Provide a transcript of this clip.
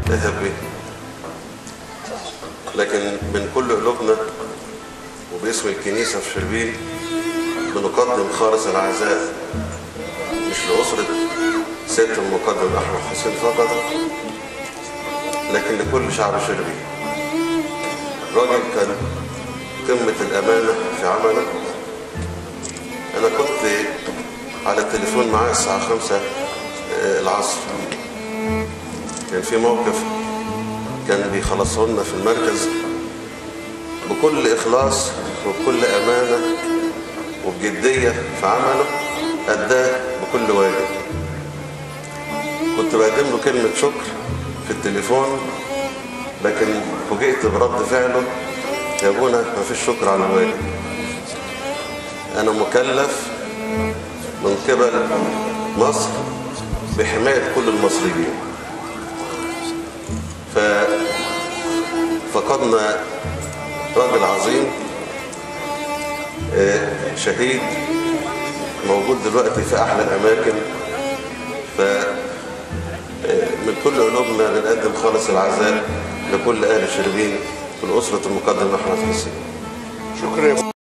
اذهب به. لكن من كل قلوبنا وباسم الكنيسة في شربين بنقدم خالص العزاء مش لأسرة سيادة المقدم أحمد حسين فقط، لكن لكل شعب شربين. راجل كان قمة الأمانة في عمله. أنا كنت على التليفون معاه الساعة 5 العصر، كان في موقف كان بيخلصه لنا في المركز بكل إخلاص وبكل أمانة وبجدية في عمله، أداه بكل واجب. كنت بقدم له كلمة شكر في التليفون، لكن فوجئت برد فعله: يا ابونا ما فيش شكر على الواجب، أنا مكلف من قبل مصر بحماية كل المصريين. فقدنا راجل عظيم شهيد موجود دلوقتي في أحلى الأماكن. من كل قلوبنا بنقدم خالص العزاء لكل أهل شربين والأسرة المقدم أحمد حسين. شكرا.